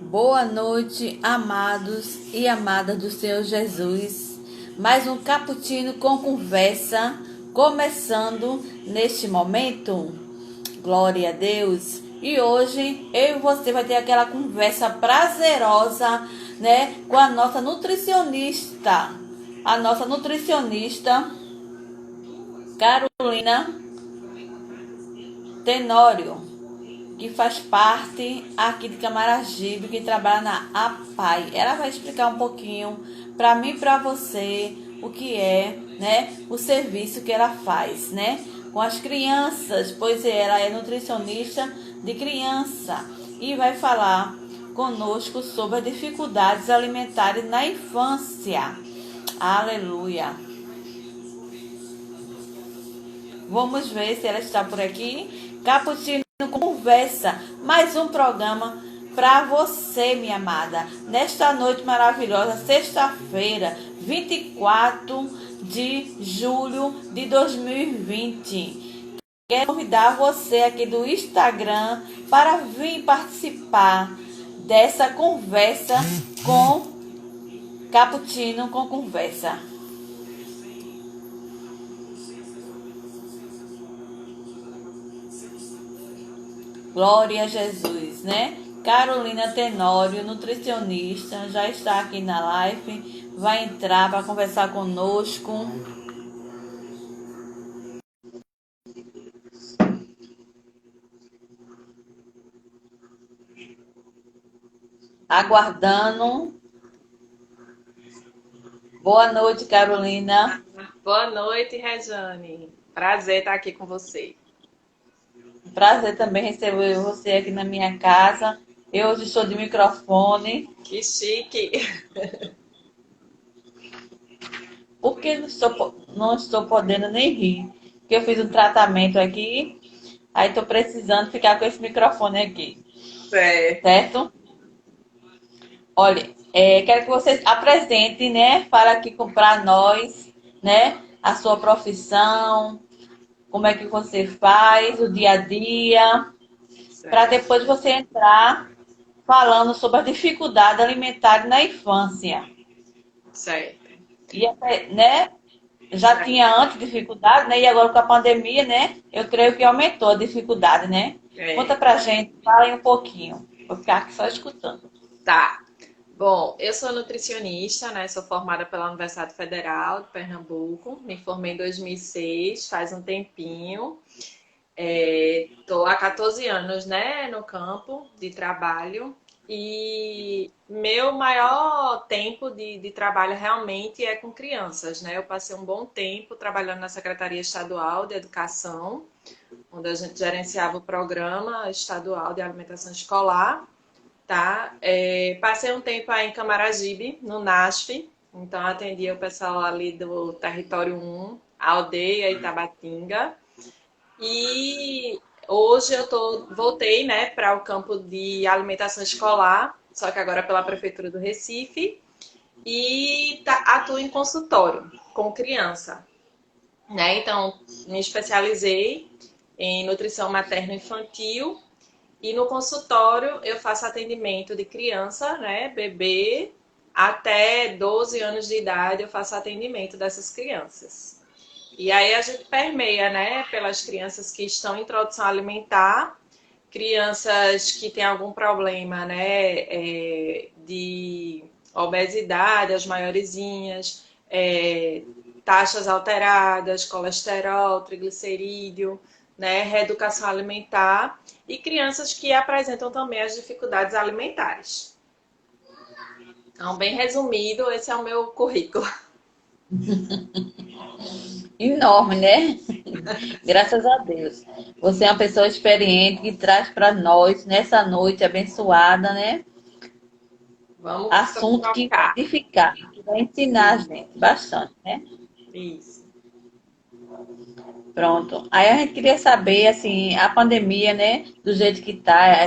Boa noite, amados e amadas do Senhor Jesus. Mais um cappuccino com conversa, começando neste momento. Glória a Deus. E hoje eu e você vai ter aquela conversa prazerosa, né, com a nossa nutricionista. A nossa nutricionista Carolina Tenório, que faz parte aqui de Camaragibe, que trabalha na APAI. Ela vai explicar um pouquinho para mim e para você o que é, né, o serviço que ela faz, né, com as crianças, pois ela é nutricionista de criança e vai falar conosco sobre as dificuldades alimentares na infância. Aleluia. Vamos ver se ela está por aqui. Cappuccino Conversa, mais um programa para você, minha amada. Nesta noite maravilhosa, sexta-feira, 24 de julho de 2020. Quero convidar você aqui do Instagram para vir participar dessa conversa com Cappuccino com Conversa. Glória a Jesus, né? Carolina Tenório, nutricionista, já está aqui na live, vai entrar para conversar conosco. Aguardando. Boa noite, Carolina. Boa noite, Rejane. Prazer estar aqui com você. Prazer também receber você aqui na minha casa. Eu hoje estou de microfone. Que chique! Porque não estou podendo nem rir. Porque eu fiz um tratamento aqui. Aí estou precisando ficar com esse microfone aqui. Certo. Certo? Olha, quero que você apresente, né? Fala aqui para nós, né? A sua profissão, como é que você faz, o dia a dia, para Certo. depois você entrar falando sobre a dificuldade alimentar na infância. Certo. E, né? Já tinha antes dificuldade, né? E agora com a pandemia, né? Eu creio que aumentou a dificuldade, né? Conta É. pra gente, fala aí um pouquinho. Vou ficar aqui só escutando. Tá. Bom, eu sou nutricionista, né? Sou formada pela Universidade Federal de Pernambuco. Me formei em 2006, faz um tempinho. Estou há 14 anos, né, no campo de trabalho. E meu maior tempo de trabalho realmente é com crianças, né? Eu passei um bom tempo trabalhando na Secretaria Estadual de Educação, onde a gente gerenciava o programa estadual de alimentação escolar, tá? Passei um tempo aí em Camaragibe, no NASF, então atendia o pessoal ali do Território 1, a aldeia Itabatinga. E hoje voltei, né, para o campo de alimentação escolar, só que agora pela Prefeitura do Recife, e atuo em consultório com criança, né? Então, me especializei em nutrição materno-infantil e no consultório eu faço atendimento de criança, né, bebê, até 12 anos de idade eu faço atendimento dessas crianças. E aí a gente permeia, né, pelas crianças que estão em introdução alimentar, crianças que têm algum problema, né, de obesidade, as maiorzinhas, taxas alteradas, colesterol, triglicerídeo, né, reeducação alimentar e crianças que apresentam também as dificuldades alimentares. Então, bem resumido, esse é o meu currículo. Enorme, né? Graças a Deus. Você é uma pessoa experiente que traz para nós, nessa noite abençoada, né? Vamos Assunto que vai trocar. edificar, que vai ensinar a gente bastante, né? Isso. Pronto. Aí a gente queria saber, assim, a pandemia, né? Do jeito que tá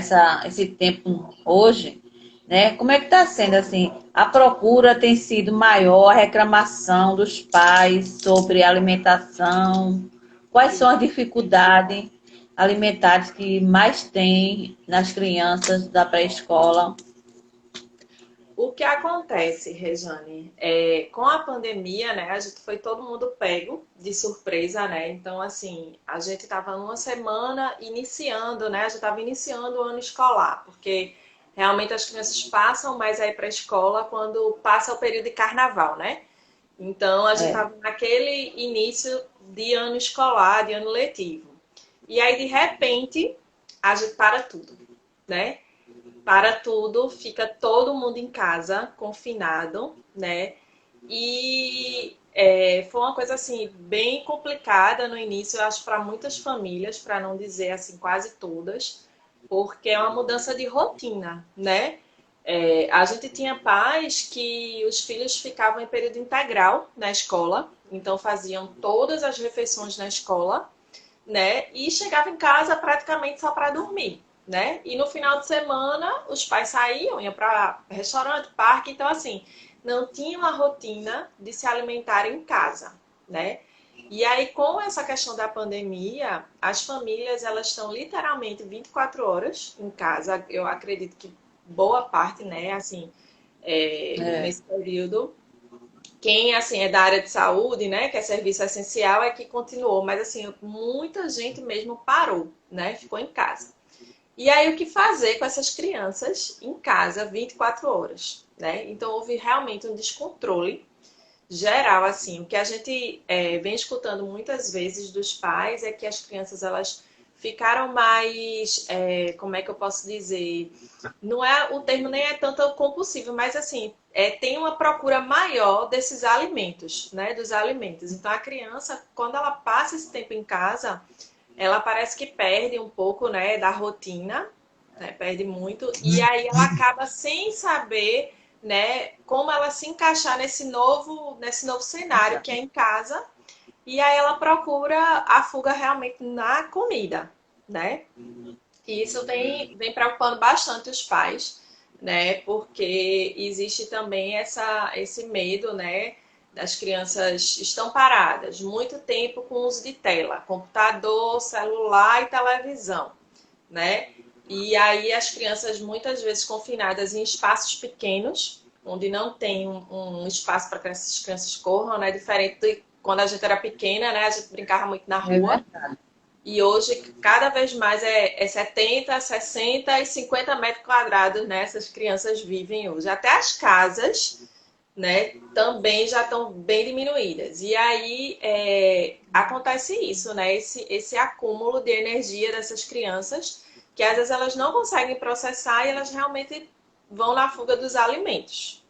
esse tempo hoje, né? Como é que tá sendo, assim? A procura tem sido maior, a reclamação dos pais sobre alimentação. Quais são as dificuldades alimentares que mais tem nas crianças da pré-escola? O que acontece, Rejane, com a pandemia, né, a gente foi todo mundo pego de surpresa, né? Então, assim, a gente estava numa semana iniciando, né? A gente estava iniciando o ano escolar, porque realmente as crianças passam mais aí para a escola quando passa o período de carnaval, né? Então, a gente É. estava naquele início de ano escolar, de ano letivo. E aí, de repente, a gente para tudo, né? Para tudo, fica todo mundo em casa, confinado, né? E foi uma coisa assim bem complicada no início, eu acho, para muitas famílias, para não dizer assim quase todas, porque é uma mudança de rotina, né? A gente tinha pais que os filhos ficavam em período integral na escola, então faziam todas as refeições na escola, né? E chegava em casa praticamente só para dormir, né? E no final de semana os pais saíam, iam para restaurante, parque, então assim, não tinha uma rotina de se alimentar em casa, né? E aí com essa questão da pandemia, as famílias elas estão literalmente 24 horas em casa. Eu acredito que boa parte, né, assim, É. nesse período quem assim é da área de saúde, né, que é serviço essencial, é que continuou, mas assim, muita gente mesmo parou, né, ficou em casa. E aí o que fazer com essas crianças em casa 24 horas, né? Então houve realmente um descontrole geral assim. O que a gente vem escutando muitas vezes dos pais é que as crianças elas ficaram mais, como é que eu posso dizer? Não é o termo nem é tanto compulsivo, mas assim tem uma procura maior desses alimentos, né? Dos alimentos. Então a criança, quando ela passa esse tempo em casa, ela parece que perde um pouco, né, da rotina, né? Perde muito e aí ela acaba sem saber, né, como ela se encaixar nesse novo cenário que é em casa. E aí ela procura a fuga realmente na comida, né? E isso vem preocupando bastante os pais, né? Porque existe também esse medo, né? Das crianças estão paradas muito tempo com o uso de tela, computador, celular e televisão, né? E aí as crianças muitas vezes confinadas em espaços pequenos, onde não tem um espaço para que essas crianças corram, né? Diferente de quando a gente era pequena, né? A gente brincava muito na É rua. verdade. E hoje, cada vez mais é 70, 60 e 50 metros quadrados, né? Essas crianças vivem hoje. Até as casas, né? Também já estão bem diminuídas. E aí acontece isso, né? Esse acúmulo de energia dessas crianças, que às vezes elas não conseguem processar e elas realmente vão na fuga dos alimentos,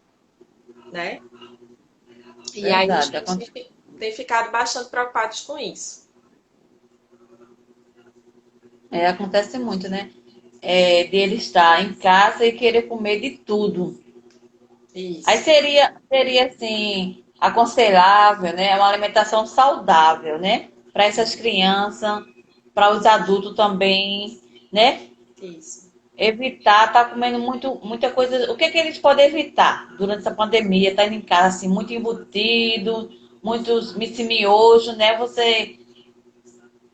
né? E aí os Verdade. pais têm ficado bastante preocupados com isso. Acontece muito, né? De ele estar em casa e querer comer de tudo. Aí Isso. seria assim, aconselhável, né? Uma alimentação saudável, né? Para essas crianças, para os adultos também, né? Isso. Evitar estar comendo muita coisa. O que que eles podem evitar durante essa pandemia? Tá indo em casa assim, muito embutido, muitos miojo, né? Você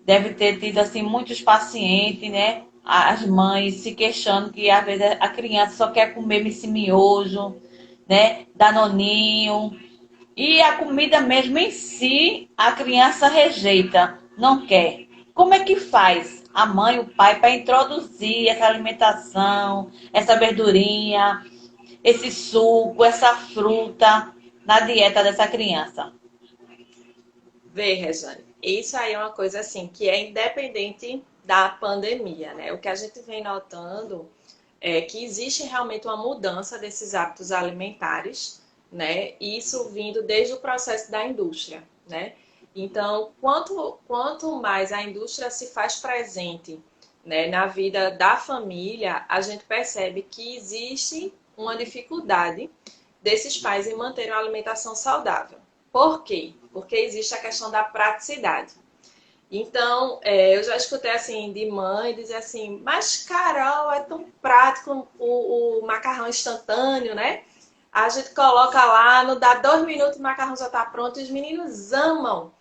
deve ter tido assim muitos pacientes, né? As mães se queixando que às vezes a criança só quer comer miojo, né? Danoninho. E a comida mesmo em si, a criança rejeita, não quer. Como é que faz a mãe e o pai para introduzir essa alimentação, essa verdurinha, esse suco, essa fruta na dieta dessa criança? Vê, Rejane, isso aí é uma coisa assim que é independente da pandemia, né? O que a gente vem notando é que existe realmente uma mudança desses hábitos alimentares, né? Isso vindo desde o processo da indústria, né? Então, quanto mais a indústria se faz presente, né, na vida da família, a gente percebe que existe uma dificuldade desses pais em manter uma alimentação saudável. Por quê? Porque existe a questão da praticidade. Então, eu já escutei assim de mãe dizer assim, mas Carol, é tão prático o macarrão instantâneo, né? A gente coloca lá, não dá 2 minutos, o macarrão já está pronto e os meninos amam.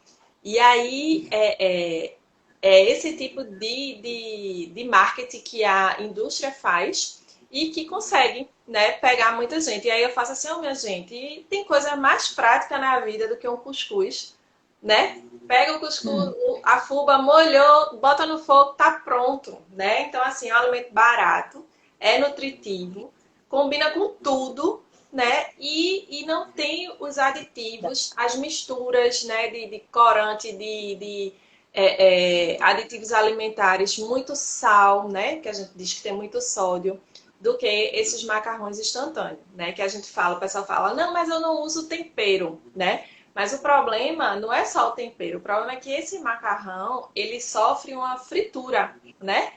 E aí é esse tipo de marketing que a indústria faz e que consegue, né, pegar muita gente. E aí eu faço assim, ó, minha gente, e tem coisa mais prática na vida do que um cuscuz, né? Pega o cuscuz, a fubá, molhou, bota no fogo, tá pronto, né? Então, assim, é um alimento barato, é nutritivo, combina com tudo, né? E não tem os aditivos, as misturas, né? De corante, aditivos alimentares, muito sal, né? Que a gente diz que tem muito sódio, do que esses macarrões instantâneos, né? Que a gente fala, o pessoal fala, não, mas eu não uso tempero, né? Mas o problema não é só o tempero, o problema é que esse macarrão, ele sofre uma fritura, né?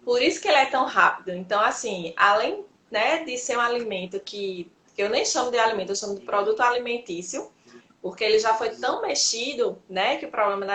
Por isso que ele é tão rápido. Então, assim, além, né, de ser um alimento que eu nem chamo de alimento, eu chamo de produto alimentício, porque ele já foi tão mexido, né, que o problema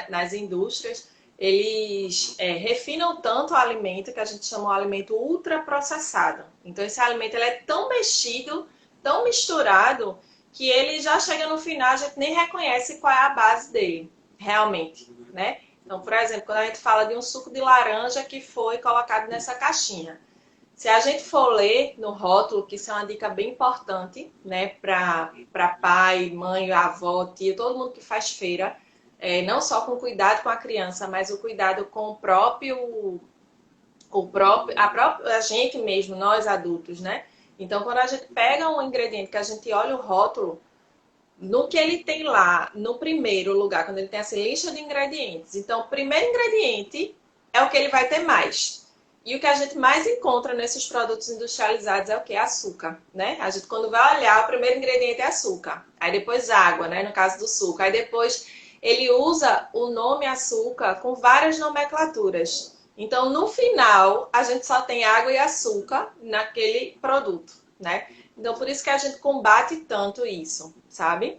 nas indústrias, eles refinam tanto o alimento que a gente chama de alimento ultraprocessado. Então, esse alimento ele é tão mexido, tão misturado, que ele já chega no final, a gente nem reconhece qual é a base dele, realmente, né? Então, por exemplo, quando a gente fala de um suco de laranja que foi colocado nessa caixinha, se a gente for ler no rótulo, que isso é uma dica bem importante, né, para pai, mãe, avó, tia, todo mundo que faz feira, não só com cuidado com a criança, mas o cuidado com a gente mesmo, nós adultos, né? Então, quando a gente pega um ingrediente que a gente olha o rótulo, no que ele tem lá, no primeiro lugar, quando ele tem essa lista de ingredientes. Então, o primeiro ingrediente é o que ele vai ter mais. E o que a gente mais encontra nesses produtos industrializados é o que? Açúcar, né? A gente, quando vai olhar, o primeiro ingrediente é açúcar. Aí depois água, né? No caso do suco. Aí depois ele usa o nome açúcar com várias nomenclaturas. Então, no final, a gente só tem água e açúcar naquele produto, né? Então, por isso que a gente combate tanto isso, sabe?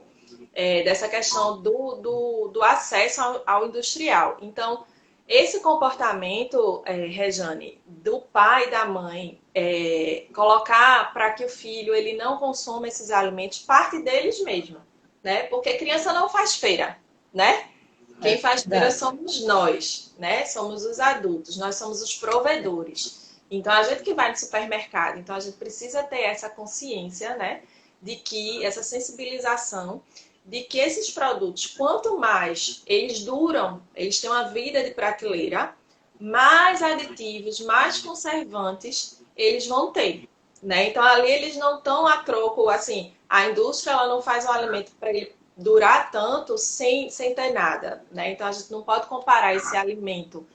Dessa questão do acesso ao industrial. Então, esse comportamento, Rejane, do pai e da mãe, colocar para que o filho ele não consuma esses alimentos, parte deles mesmo, né? Porque criança não faz feira, né? É Quem faz feira verdade. somos nós, né? Somos os adultos, nós somos os provedores. Então, a gente que vai no supermercado, então a gente precisa ter essa consciência, né? De que, essa sensibilização, de que esses produtos, quanto mais eles duram, eles têm uma vida de prateleira, mais aditivos, mais conservantes eles vão ter, né? Então, ali eles não estão a troco, assim, a indústria ela não faz um alimento para ele durar tanto sem ter nada, né? Então a gente não pode comparar esse alimento,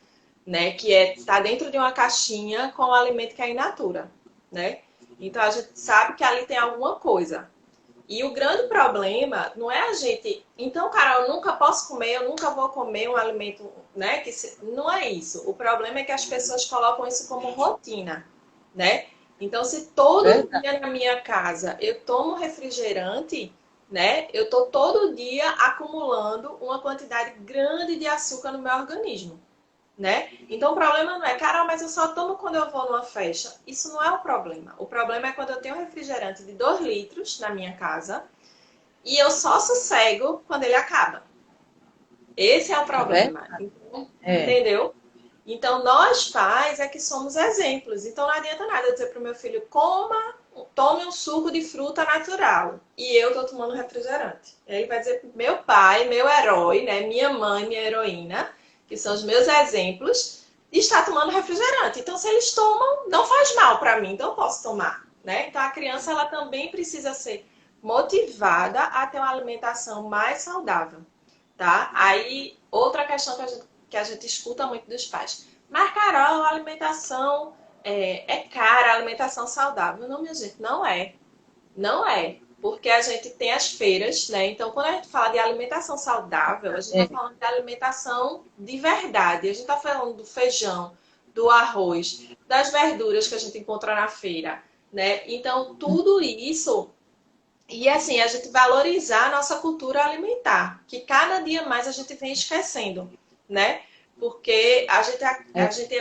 né, que está dentro de uma caixinha com o alimento que é in natura, né? Então a gente sabe que ali tem alguma coisa. E o grande problema não é a gente, então, cara, eu nunca posso comer, eu nunca vou comer um alimento, né, não é isso. O problema é que as pessoas colocam isso como rotina, né? Então, se todo Verdade. dia na minha casa eu tomo refrigerante, né? Eu tô todo dia acumulando uma quantidade grande de açúcar no meu organismo, né? Então o problema não é, Carol, mas eu só tomo quando eu vou numa festa. Isso não é o problema. O problema é quando eu tenho um refrigerante de 2 litros na minha casa e eu só sossego quando ele acaba. Esse é o É problema. verdade. Então, É. entendeu? Então, nós pais é que somos exemplos. Então, não adianta nada eu dizer para o meu filho, tome um suco de fruta natural. E eu estou tomando refrigerante. Ele vai dizer, meu pai, meu herói, né? Minha mãe, minha heroína, que são os meus exemplos, está tomando refrigerante. Então, se eles tomam, não faz mal para mim, então eu posso tomar, né? Então, a criança, ela também precisa ser motivada a ter uma alimentação mais saudável, tá? Aí, outra questão que a gente escuta muito dos pais. Mas, Carol, a alimentação é cara, a alimentação saudável. Não, minha gente, não é. Não é. Porque a gente tem as feiras, né? Então, quando a gente fala de alimentação saudável, a gente está É. falando de alimentação de verdade. A gente está falando do feijão, do arroz, das verduras que a gente encontra na feira, né? Então, tudo isso e assim, a gente valorizar a nossa cultura alimentar, que cada dia mais a gente vem esquecendo, né? Porque a É. gente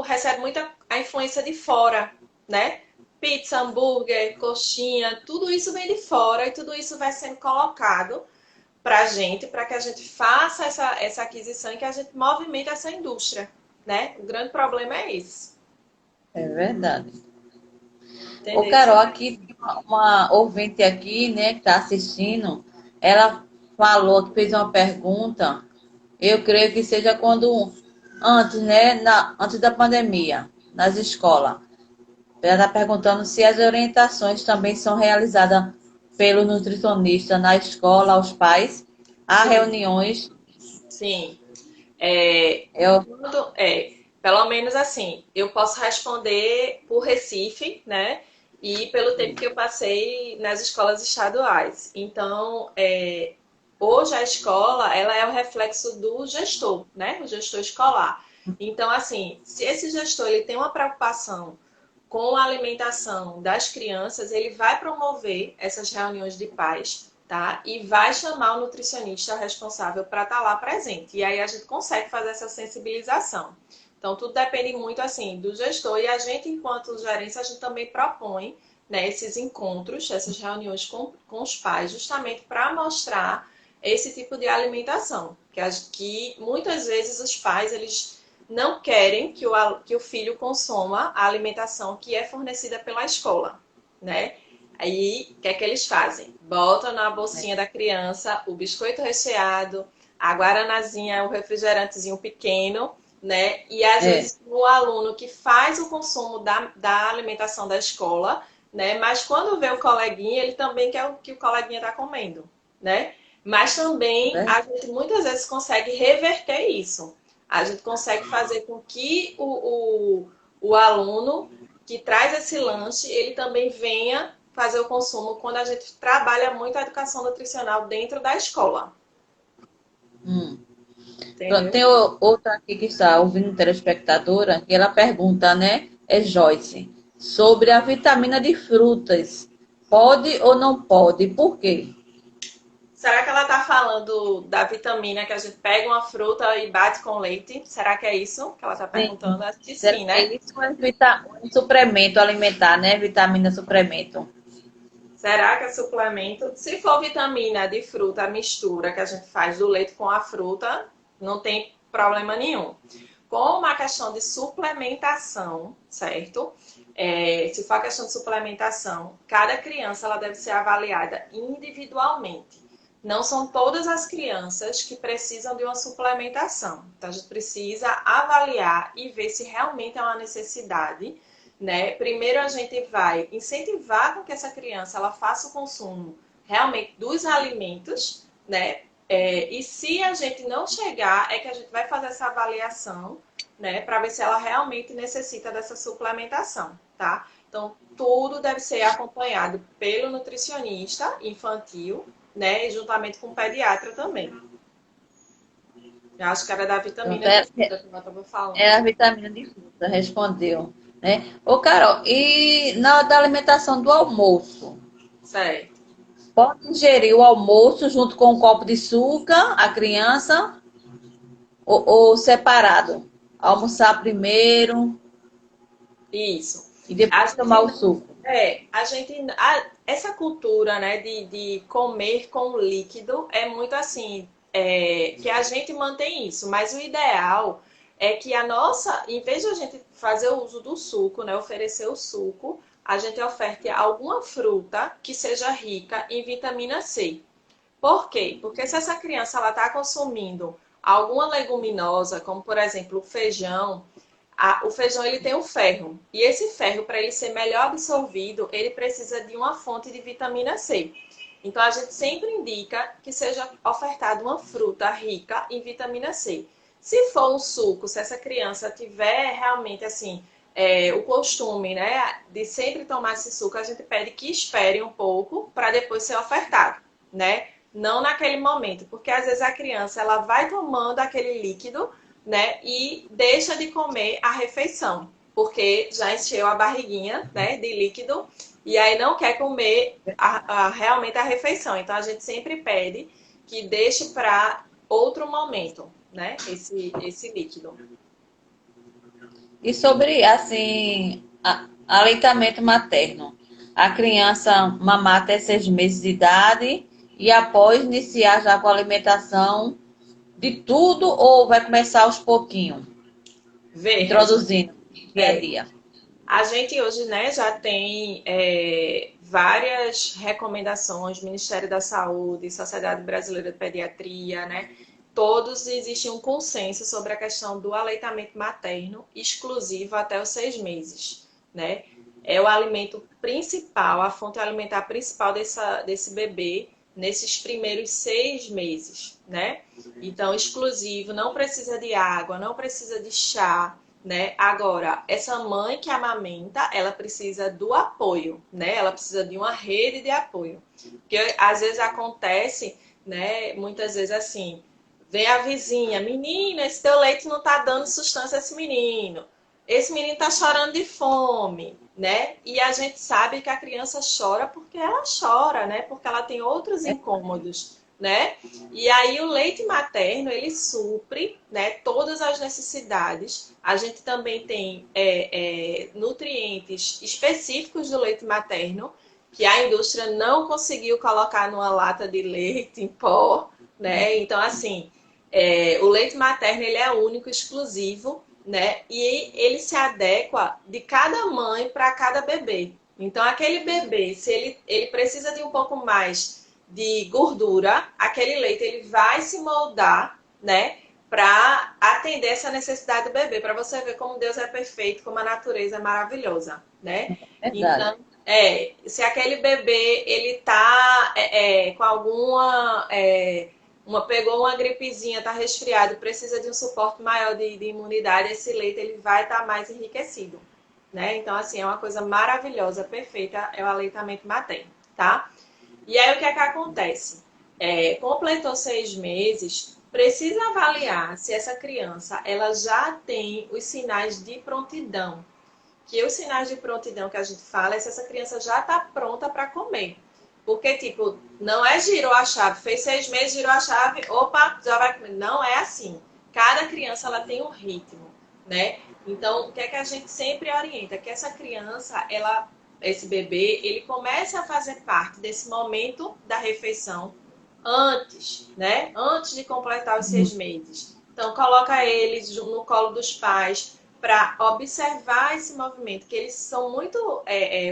recebe muita a influência de fora, né? Pizza, hambúrguer, coxinha, tudo isso vem de fora e tudo isso vai sendo colocado pra gente, para que a gente faça essa aquisição e que a gente movimente essa indústria, né? O grande problema é esse. É verdade. Ô, Entendeu? Carol, aqui tem uma ouvinte aqui, né, que está assistindo, ela falou que fez uma pergunta, eu creio que seja quando, antes, né, antes da pandemia, nas escolas. Ela está perguntando se as orientações também são realizadas pelo nutricionista na escola, aos pais. Há Sim, reuniões, sim. É, eu, pelo menos assim, eu posso responder por Recife, né? E pelo tempo que eu passei nas escolas estaduais. Então, hoje a escola, ela é o reflexo do gestor, né? O gestor escolar. Então, assim, se esse gestor ele tem uma preocupação com a alimentação das crianças, ele vai promover essas reuniões de pais, tá? E vai chamar o nutricionista responsável para estar lá presente. E aí a gente consegue fazer essa sensibilização. Então, tudo depende muito, assim, do gestor. E a gente, enquanto gerência, a gente também propõe, né, esses encontros, essas reuniões com os pais, justamente para mostrar esse tipo de alimentação. Que muitas vezes os pais, eles não querem que o filho consuma a alimentação que é fornecida pela escola, né? Aí, o que é que eles fazem? Botam na bolsinha da criança o biscoito recheado, a guaranazinha, o refrigerantezinho pequeno, né? E às é, vezes o aluno que faz o consumo da alimentação da escola, né? Mas quando vê o coleguinha, ele também quer o que o coleguinha está comendo, né? Mas também né? a gente muitas vezes consegue reverter isso. A gente consegue fazer com que o aluno que traz esse lanche, ele também venha fazer o consumo quando a gente trabalha muito a educação nutricional dentro da escola. Hum. Pronto, Entendeu? tem outra aqui que está ouvindo, telespectadora, que ela pergunta, né? É Joyce, sobre a vitamina de frutas. Pode ou não pode? Por quê? Será que ela está falando da vitamina que a gente pega uma fruta e bate com leite? Será que é isso que ela está Sim. perguntando? Acho que Será sim, que né? é isso? É um suplemento alimentar, né? Vitamina suplemento. Será que é suplemento? Se for vitamina de fruta, a mistura que a gente faz do leite com a fruta, não tem problema nenhum. Com uma questão de suplementação, certo? Se for a questão de suplementação, cada criança ela deve ser avaliada individualmente. Não são todas as crianças que precisam de uma suplementação. Então, a gente precisa avaliar e ver se realmente é uma necessidade, né? Primeiro a gente vai incentivar com que essa criança ela faça o consumo realmente dos alimentos, né? E se a gente não chegar, é que a gente vai fazer essa avaliação, né? Para ver se ela realmente necessita dessa suplementação, tá? Então, tudo deve ser acompanhado pelo nutricionista infantil, né? E juntamente com o pediatra também. Eu acho que era da Pronto, vitamina de fruta que eu estava é falando. a vitamina de fruta, respondeu. Né? Ô, Carol, e na hora da alimentação do almoço? Certo. Pode ingerir o almoço junto com um copo de suco, a criança, ou separado? Almoçar primeiro Isso. e A depois tomar o gente suco. essa cultura, né, de comer com líquido é muito assim, que a gente mantém isso, mas o ideal é que em vez de a gente fazer o uso do suco, né, oferecer o suco, a gente oferte alguma fruta que seja rica em vitamina C. Por quê? Porque se essa criança ela está consumindo alguma leguminosa, como por exemplo o feijão, o feijão ele tem o ferro. E esse ferro, para ele ser melhor absorvido, ele precisa de uma fonte de vitamina C. Então a gente sempre indica que seja ofertada uma fruta rica em vitamina C. Se for um suco, se essa criança tiver realmente assim o costume, né, de sempre tomar esse suco, a gente pede que espere um pouco para depois ser ofertado, né? Não naquele momento, porque às vezes a criança ela vai tomando aquele líquido, né, e deixa de comer a refeição, porque já encheu a barriguinha, né, de líquido e aí não quer comer realmente a refeição. Então a gente sempre pede que deixe para outro momento, né, esse líquido. E sobre, assim, aleitamento materno. A criança mamar até 6 meses de idade e após iniciar já com a alimentação de tudo ou vai começar aos pouquinhos, Veja, introduzindo dia a é, dia. A gente hoje, né, já tem várias recomendações, Ministério da Saúde, Sociedade Brasileira de Pediatria, né? Todos existe um consenso sobre a questão do aleitamento materno exclusivo até os 6 meses, né? É o alimento principal, a fonte alimentar principal desse bebê nesses primeiros 6 meses, né? Então, exclusivo, não precisa de água, não precisa de chá, né? Agora, essa mãe que amamenta, ela precisa do apoio, né? Ela precisa de uma rede de apoio. Porque às vezes acontece, né? Muitas vezes assim, vem a vizinha, menina, esse teu leite não tá dando sustância a esse menino tá chorando de fome, né? E a gente sabe que a criança chora porque ela chora, né? Porque ela tem outros incômodos, né? E aí o leite materno, ele supre, né, todas as necessidades. A gente também tem nutrientes específicos do leite materno, que a indústria não conseguiu colocar numa lata de leite em pó, né? Então, assim, o leite materno, ele é único, exclusivo, né? E ele se adequa de cada mãe para cada bebê. Então, aquele bebê, se ele precisa de um pouco mais de gordura, aquele leite ele vai se moldar, né, para atender essa necessidade do bebê, para você ver como Deus é perfeito, como a natureza é maravilhosa, né? Verdade. Então, se aquele bebê ele tá com alguma pegou uma gripezinha, tá resfriado, precisa de um suporte maior de imunidade, esse leite ele vai estar mais enriquecido, né? Então, assim, é uma coisa maravilhosa, perfeita, é o aleitamento materno, tá? E aí o que é que acontece? Completou 6 meses, precisa avaliar se essa criança ela já tem os sinais de prontidão. Que os sinais de prontidão que a gente fala é se essa criança já está pronta para comer. Porque, tipo, não é girou a chave, fez 6 meses, girou a chave, opa, já vai comer. Não é assim. Cada criança ela tem um ritmo, né? Então, o que é que a gente sempre orienta? Que essa criança, esse bebê, ele comece a fazer parte desse momento da refeição antes, né? Antes de completar os 6 meses. Então, coloca eles no colo dos pais para observar esse movimento, que eles são muito,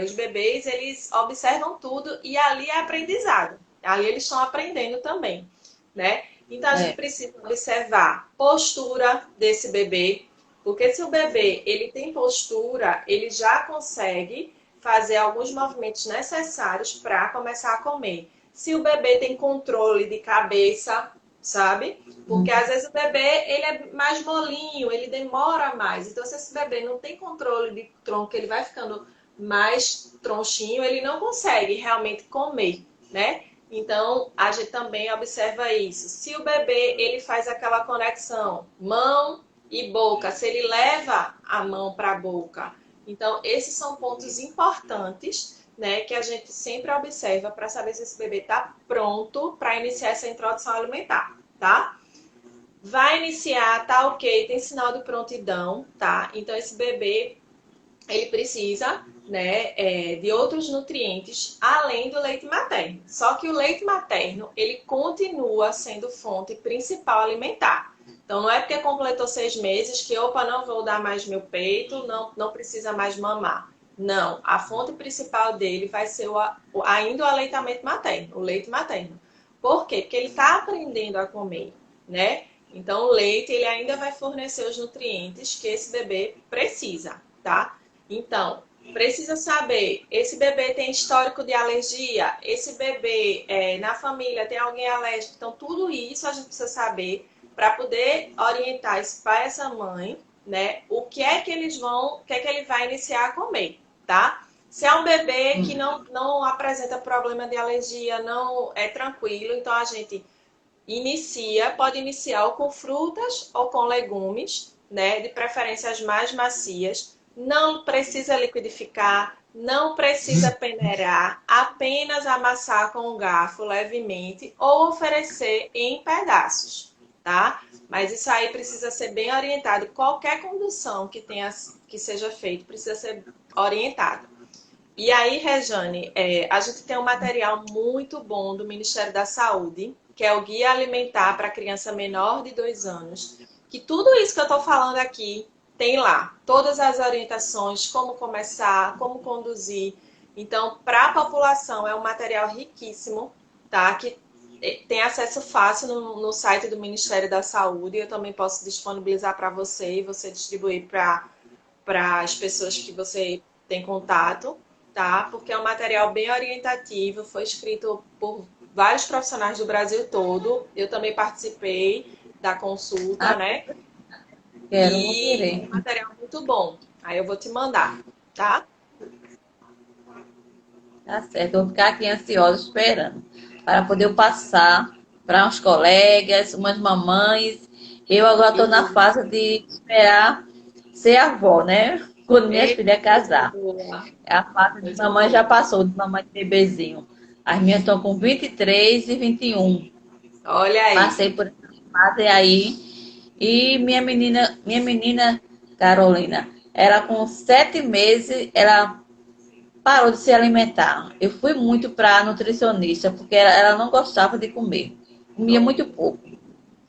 os bebês, eles observam tudo e ali é aprendizado. Ali eles estão aprendendo também, né? Então, a gente É, precisa observar postura desse bebê, porque se o bebê ele tem postura, ele já consegue fazer alguns movimentos necessários para começar a comer. Se o bebê tem controle de cabeça, sabe? Porque às vezes o bebê ele é mais molinho, ele demora mais. Então, se esse bebê não tem controle de tronco, ele vai ficando mais tronchinho, ele não consegue realmente comer, né? Então, a gente também observa isso. Se o bebê ele faz aquela conexão mão e boca, se ele leva a mão para a boca. Então, esses são pontos importantes, né, que a gente sempre observa para saber se esse bebê está pronto para iniciar essa introdução alimentar, tá? Vai iniciar, tá ok, tem sinal de prontidão, tá? Então, esse bebê, ele precisa, né, de outros nutrientes além do leite materno. Só que o leite materno, ele continua sendo fonte principal alimentar. Então, não é porque completou 6 meses que, opa, não vou dar mais meu peito, não precisa mais mamar. Não, a fonte principal dele vai ser ainda o aleitamento materno, o leite materno. Por quê? Porque ele está aprendendo a comer, né? Então, o leite, ele ainda vai fornecer os nutrientes que esse bebê precisa, tá? Então, precisa saber, esse bebê tem histórico de alergia? Esse bebê, na família, tem alguém alérgico? Então, tudo isso a gente precisa saber para poder orientar esse pai e essa mãe, né? O que é que o que é que ele vai iniciar a comer, tá? Se é um bebê que não apresenta problema de alergia, não é tranquilo, então a gente pode iniciar ou com frutas ou com legumes, né? De preferência as mais macias. Não precisa liquidificar, não precisa peneirar, apenas amassar com um garfo levemente ou oferecer em pedaços, tá? Mas isso aí precisa ser bem orientado. Qualquer condução que seja feita precisa ser orientada. E aí, Rejane, a gente tem um material muito bom do Ministério da Saúde, que é o Guia Alimentar para Criança Menor de 2 anos, que tudo isso que eu estou falando aqui tem lá todas as orientações, como começar, como conduzir. Então, para a população é um material riquíssimo, tá? Que tem acesso fácil no site do Ministério da Saúde. Eu também posso disponibilizar para você e você distribuir para as pessoas que você tem contato, tá? Porque é um material bem orientativo, foi escrito por vários profissionais do Brasil todo. Eu também participei da consulta, Ah, né? quero, vou E é querer. um material muito bom. Aí eu vou te mandar, tá? Tá certo, eu vou ficar aqui ansiosa esperando para poder passar para uns colegas, umas mamães. Eu agora estou na E, fase de esperar ser avó, né? Quando minhas e filhas coisa casar. boa, A fase de coisa mamãe já boa. passou, de mamãe de bebezinho. As minhas estão com 23 e 21. Olha aí. Passei por essa fase aí. E minha menina Carolina, ela com 7 meses, ela parou de se alimentar. Eu fui muito para a nutricionista, porque ela não gostava de comer. Comia muito pouco.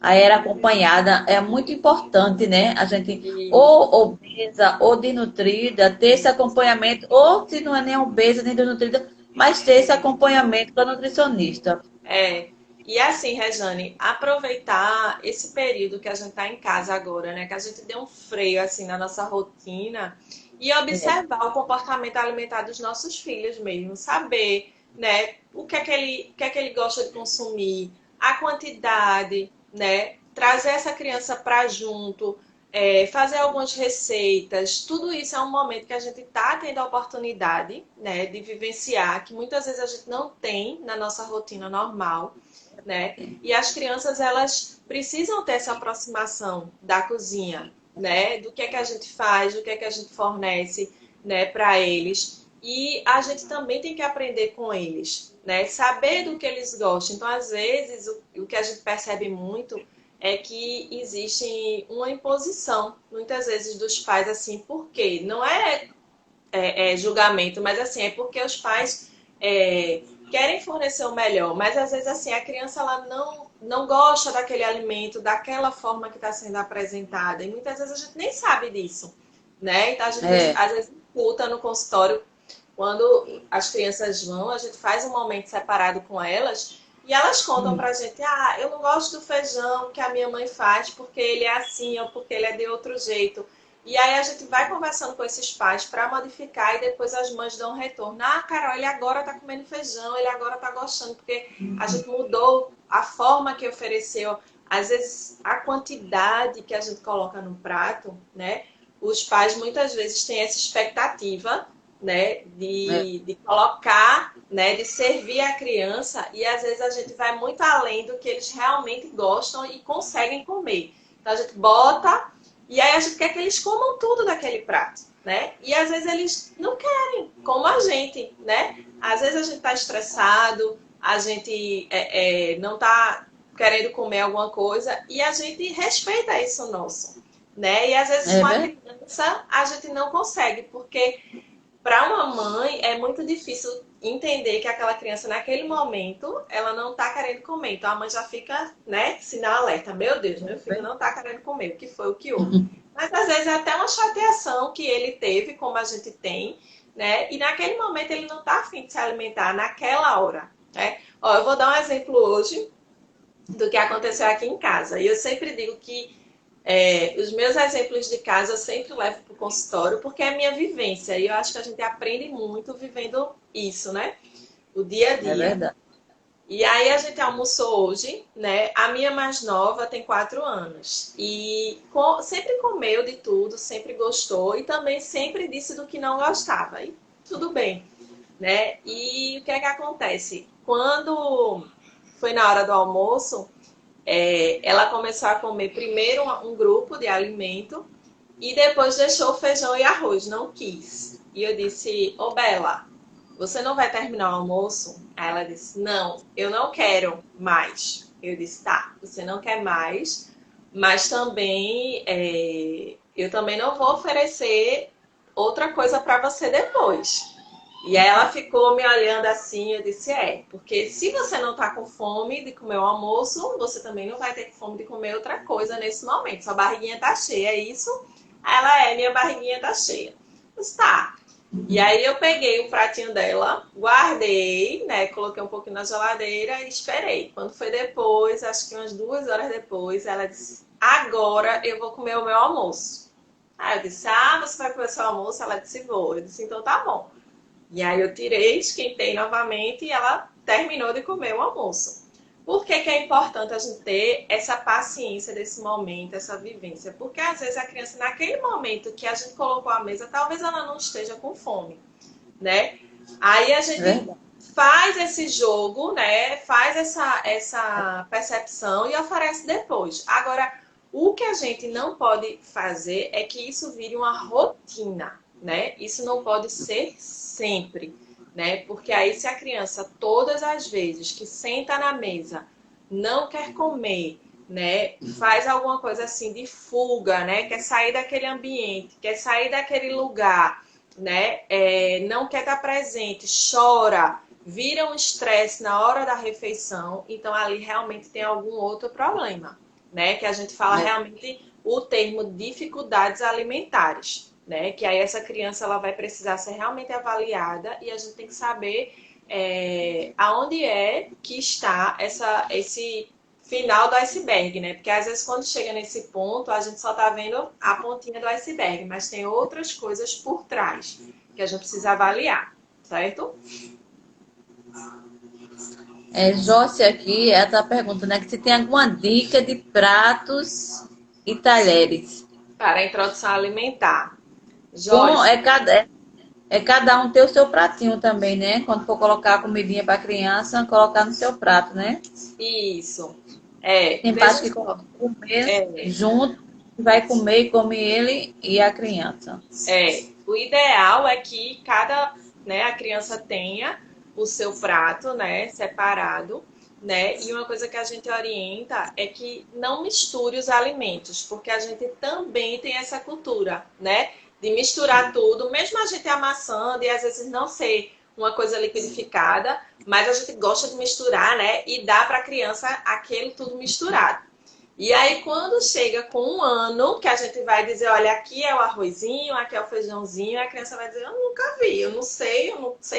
Aí era acompanhada, é muito importante, né? A gente, E, ou obesa, ou desnutrida, ter esse acompanhamento, ou se não é nem obesa, nem desnutrida, mas ter esse acompanhamento com a nutricionista. é, e assim, Rejane, aproveitar esse período que a gente está em casa agora, né? Que a gente deu um freio assim na nossa rotina e É, observar o comportamento alimentar dos nossos filhos mesmo, saber, né, o que é que ele gosta de consumir, a quantidade, né? Trazer essa criança para junto, fazer algumas receitas, tudo isso é um momento que a gente está tendo a oportunidade, né, de vivenciar, que muitas vezes a gente não tem na nossa rotina normal, né? E as crianças, elas precisam ter essa aproximação da cozinha, né? Do que é que a gente faz, do que é que a gente fornece, né, para eles. E a gente também tem que aprender com eles, né? Saber do que eles gostam. Então, às vezes, o que a gente percebe muito é que existe uma imposição, muitas vezes, dos pais, assim, por quê? Não é julgamento, mas assim, é porque os pais querem fornecer o melhor, mas às vezes assim, a criança ela não gosta daquele alimento, daquela forma que está sendo apresentada, e muitas vezes a gente nem sabe disso, né? Então a gente é, às vezes escuta no consultório, quando as crianças vão, a gente faz um momento separado com elas, e elas contam pra gente, ah, eu não gosto do feijão que a minha mãe faz porque ele é assim ou porque ele é de outro jeito. E aí a gente vai conversando com esses pais para modificar e depois as mães dão um retorno. Ah, Carol, ele agora tá comendo feijão, ele agora tá gostando, porque a gente mudou a forma que ofereceu, às vezes a quantidade que a gente coloca no prato, né? Os pais muitas vezes têm essa expectativa, né, é, de colocar, né, de servir a criança e às vezes a gente vai muito além do que eles realmente gostam e conseguem comer. Então a gente bota e aí a gente quer que eles comam tudo daquele prato, né? E às vezes eles não querem, como a gente, né? Às vezes a gente está estressado, a gente não está querendo comer alguma coisa e a gente respeita isso nosso, né? E às vezes é com a verdade. criança a gente não consegue, porque para uma mãe é muito difícil entender que aquela criança naquele momento ela não está querendo comer. Então a mãe já fica, né, sinal alerta. Meu Deus, meu filho não está querendo comer. O que foi, o que houve? Mas às vezes é até uma chateação que ele teve, como a gente tem, né? E naquele momento ele não está afim de se alimentar naquela hora, né? Ó, eu vou dar um exemplo hoje do que aconteceu aqui em casa. E eu sempre digo que os meus exemplos de casa eu sempre levo para o consultório porque é a minha vivência e eu acho que a gente aprende muito vivendo isso, né? O dia a É dia. verdade. E aí a gente almoçou hoje, né? A minha mais nova tem 4 anos e sempre comeu de tudo, sempre gostou e também sempre disse do que não gostava. E tudo bem, né? E o que é que acontece? Quando foi na hora do almoço, ela começou a comer primeiro um grupo de alimento e depois deixou o feijão e arroz, não quis. E eu disse, ô Bela, você não vai terminar o almoço? Aí ela disse, não, eu não quero mais. Eu disse, tá, você não quer mais, mas também eu também não vou oferecer outra coisa para você depois. E aí ela ficou me olhando assim, eu disse, porque se você não tá com fome de comer o almoço, você também não vai ter fome de comer outra coisa nesse momento. Sua barriguinha tá cheia, é isso? Ela minha barriguinha tá cheia. Mas tá. E aí eu peguei o pratinho dela, guardei, né? Coloquei um pouquinho na geladeira e esperei. Quando foi depois, acho que umas 2 horas depois, ela disse: agora eu vou comer o meu almoço. Aí eu disse: ah, você vai comer seu almoço? Ela disse: vou. Eu disse: então tá bom. E aí eu tirei, esquentei novamente e ela terminou de comer o almoço. Por que que é importante a gente ter essa paciência desse momento, essa vivência? Porque às vezes a criança, naquele momento que a gente colocou a mesa, talvez ela não esteja com fome, né? Aí a gente Verdade. faz esse jogo, né? Faz essa percepção e oferece depois. Agora, o que a gente não pode fazer é que isso vire uma rotina, né? Isso não pode ser sempre, né? Porque aí se a criança todas as vezes que senta na mesa não quer comer, né? Faz alguma coisa assim de fuga, né? Quer sair daquele ambiente, quer sair daquele lugar, né? Não quer estar presente, chora, vira um estresse na hora da refeição, então ali realmente tem algum outro problema, né? Que a gente fala É, realmente o termo dificuldades alimentares, né? Que aí essa criança ela vai precisar ser realmente avaliada e a gente tem que saber aonde é que está esse final do iceberg, né? Porque às vezes quando chega nesse ponto a gente só está vendo a pontinha do iceberg, mas tem outras coisas por trás que a gente precisa avaliar, certo? Joyce aqui, ela está perguntando, né, que se tem alguma dica de pratos e talheres. Para a introdução alimentar. Bom, Joyce, é cada um ter o seu pratinho também, né? Quando for colocar a comidinha para a criança, colocar no seu prato, né? isso. Tem pais Veja que só. colocam comer É, junto, vai comer e come ele e a criança. o ideal é que cada, né, a criança tenha o seu prato, né, separado, né? E uma coisa que a gente orienta é que não misture os alimentos, porque a gente também tem essa cultura, né, de misturar tudo, mesmo a gente amassando e às vezes não ser uma coisa liquidificada, mas a gente gosta de misturar, né, e dá para a criança aquele tudo misturado. E aí, quando chega com 1 ano, que a gente vai dizer, olha, aqui é o arrozinho, aqui é o feijãozinho, a criança vai dizer, eu nunca vi, eu não sei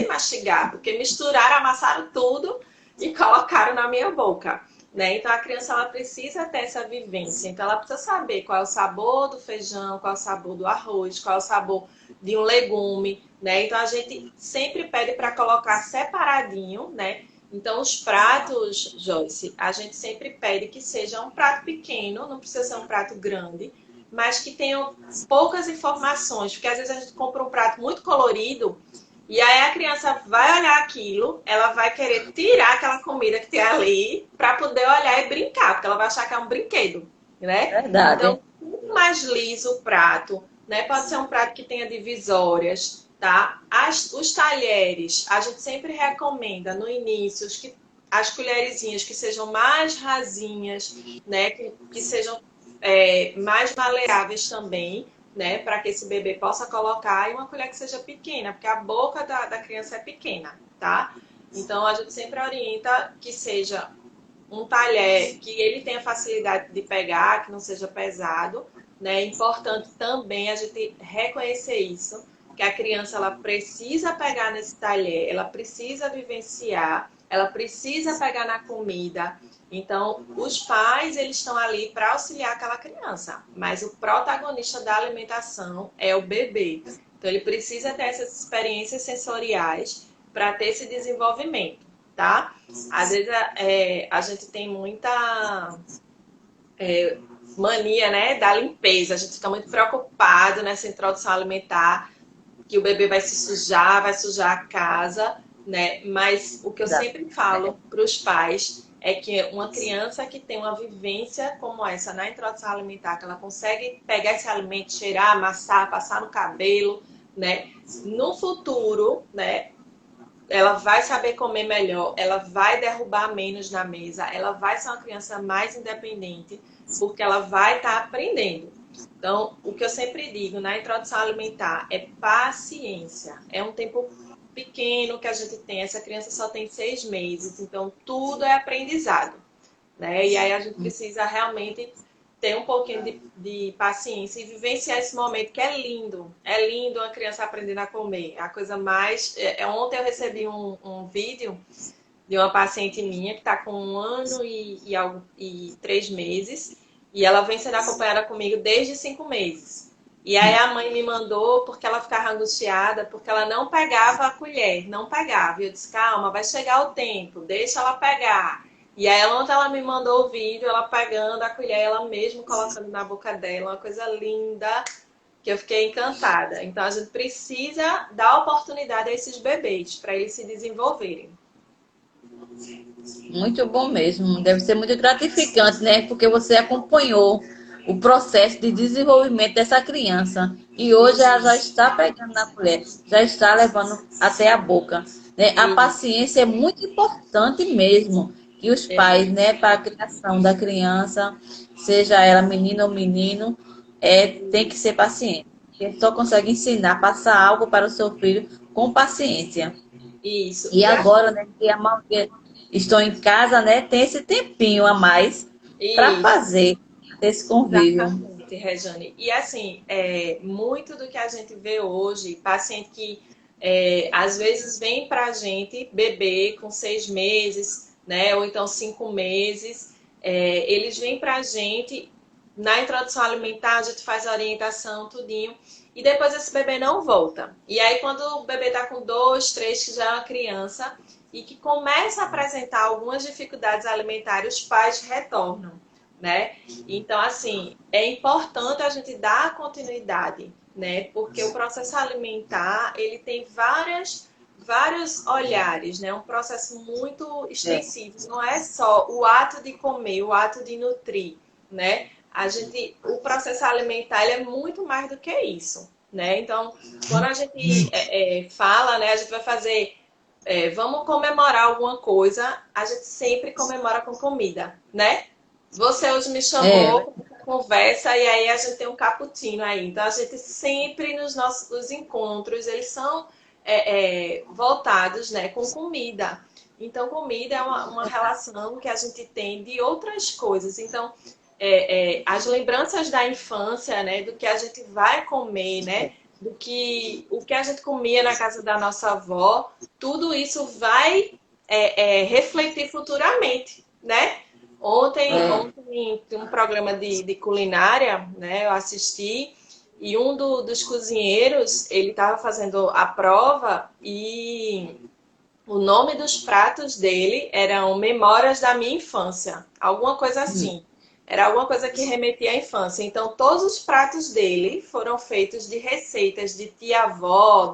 mastigar, porque misturaram, amassaram tudo e colocaram na minha boca, né? Então, a criança, ela precisa ter essa vivência. Então, ela precisa saber qual é o sabor do feijão, qual é o sabor do arroz, qual é o sabor de um legume, né? Então, a gente sempre pede para colocar separadinho, né? Então, os pratos, Joyce, a gente sempre pede que seja um prato pequeno, não precisa ser um prato grande, mas que tenha poucas informações, porque às vezes a gente compra um prato muito colorido e aí a criança vai olhar aquilo, ela vai querer tirar aquela comida que tem ali para poder olhar e brincar, porque ela vai achar que é um brinquedo, né? Verdade. Então, quanto mais liso o prato, né? Pode ser um prato que tenha divisórias, tá? Os talheres, a gente sempre recomenda no início as colherzinhas que sejam mais rasinhas, né? Que sejam mais maleáveis também, né? Para que esse bebê possa colocar e uma colher que seja pequena, porque a boca da criança é pequena, tá? Então a gente sempre orienta que seja um talher que ele tenha facilidade de pegar, que não seja pesado, né? É importante também a gente reconhecer isso, que a criança ela precisa pegar nesse talher, ela precisa vivenciar, ela precisa pegar na comida. Então, os pais eles estão ali para auxiliar aquela criança, mas o protagonista da alimentação é o bebê. Então, ele precisa ter essas experiências sensoriais para ter esse desenvolvimento, tá? Às vezes a gente tem muita mania, né, da limpeza. A gente fica muito preocupado nessa introdução alimentar, que o bebê vai sujar a casa, né? Mas o que eu sempre falo para os pais é que uma criança que tem uma vivência como essa na introdução alimentar, que ela consegue pegar esse alimento, cheirar, amassar, passar no cabelo, né? No futuro, né? Ela vai saber comer melhor, ela vai derrubar menos na mesa, ela vai ser uma criança mais independente, porque ela vai estar aprendendo. Então, o que eu sempre digo na introdução alimentar é paciência. É um tempo pequeno que a gente tem, essa criança só tem 6 meses, então tudo é aprendizado, né? E aí a gente precisa realmente ter um pouquinho de paciência e vivenciar esse momento que é lindo. É lindo uma criança aprendendo a comer. A coisa mais... ontem eu recebi um vídeo de uma paciente minha que está com 1 ano e 3 meses e ela vem sendo acompanhada comigo desde 5 meses. E aí a mãe me mandou porque ela ficava angustiada, porque ela não pegava a colher, não pegava. E eu disse, calma, vai chegar o tempo, deixa ela pegar. E aí ontem ela me mandou o vídeo, ela pegando a colher, ela mesmo colocando na boca dela, uma coisa linda, que eu fiquei encantada. Então a gente precisa dar oportunidade a esses bebês, para eles se desenvolverem. Muito bom mesmo. Deve ser muito gratificante, né? Porque você acompanhou o processo de desenvolvimento dessa criança. E hoje ela já está pegando na colher, já está levando até a boca, né? A paciência é muito importante mesmo. Que os pais, né, para a criação da criança, seja ela menina ou menino, tem que ser paciente. Porque só consegue ensinar, passar algo para o seu filho com paciência. Isso. E agora, né, que a maioria estão em casa, né, tem esse tempinho a mais para fazer esse convívio. Exatamente, Rejane. E assim, muito do que a gente vê hoje, paciente que às vezes vem para a gente, bebê com 6 meses, né, ou então 5 meses, eles vêm para a gente, na introdução alimentar, a gente faz a orientação, tudinho, e depois esse bebê não volta. E aí quando o bebê está com 2, 3, que já é uma criança, e que começa a apresentar algumas dificuldades alimentares, os pais retornam, né? Então, assim, é importante a gente dar continuidade, né? Porque o processo alimentar, ele tem vários olhares, né? Um processo muito extensivo. Não é só o ato de comer, o ato de nutrir, né? O processo alimentar, ele é muito mais do que isso, né? Então, quando a gente fala, né? A gente vai fazer... vamos comemorar alguma coisa, a gente sempre comemora com comida, né? Você hoje me chamou para conversa e aí a gente tem um cappuccino aí. Então, a gente sempre nos nossos encontros, eles são voltados, né, com comida. Então, comida é uma relação que a gente tem de outras coisas. Então, as lembranças da infância, né, do que a gente vai comer, né, o que a gente comia na casa da nossa avó, tudo isso vai refletir futuramente, né? Ontem tem um programa de culinária, né? Eu assisti e um dos cozinheiros, ele estava fazendo a prova e o nome dos pratos dele eram Memórias da Minha Infância, alguma coisa assim. Era alguma coisa que remetia à infância. Então, todos os pratos dele foram feitos de receitas de tia-avó,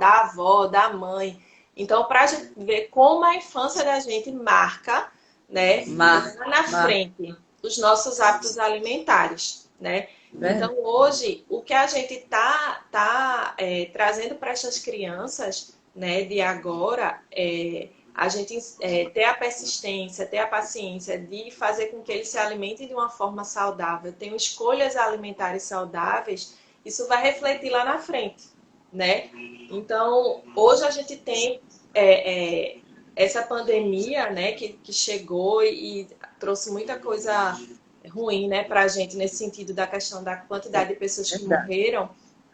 da mãe. Então, para a gente ver como a infância da gente marca, né, lá na frente, os nossos hábitos alimentares, né? Então, hoje, o que a gente tá trazendo para essas crianças, né, de agora, a gente ter a persistência, ter a paciência de fazer com que eles se alimentem de uma forma saudável, tenham escolhas alimentares saudáveis, isso vai refletir lá na frente, né? Então, hoje a gente tem essa pandemia, né, que chegou e trouxe muita coisa ruim, né, para a gente nesse sentido da questão da quantidade de pessoas que morreram,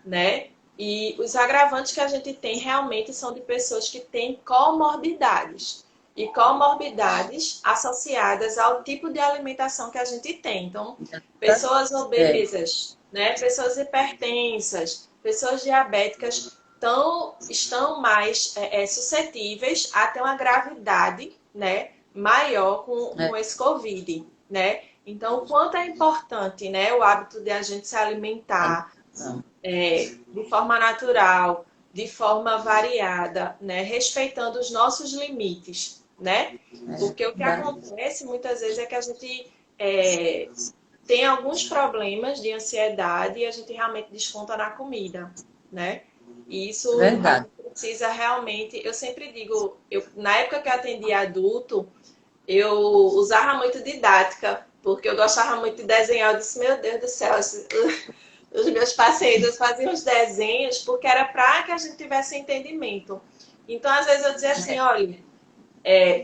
né? E os agravantes que a gente tem realmente são de pessoas que têm comorbidades. E comorbidades associadas ao tipo de alimentação que a gente tem. Então, pessoas obesas, né? Pessoas hipertensas, pessoas diabéticas estão mais suscetíveis a ter uma gravidade, né, maior com esse Covid, né? Então, o quanto é importante, né, o hábito de a gente se alimentar de forma natural, de forma variada, né? Respeitando os nossos limites, né? Porque o que acontece muitas vezes é que a gente tem alguns problemas de ansiedade e a gente realmente desconta na comida, né? E isso a gente precisa realmente... Eu sempre digo, na época que eu atendia adulto, eu usava muito didática, porque eu gostava muito de desenhar. Eu disse, meu Deus do céu, os meus pacientes faziam os desenhos porque era para que a gente tivesse entendimento. Então, às vezes eu dizia assim, olha,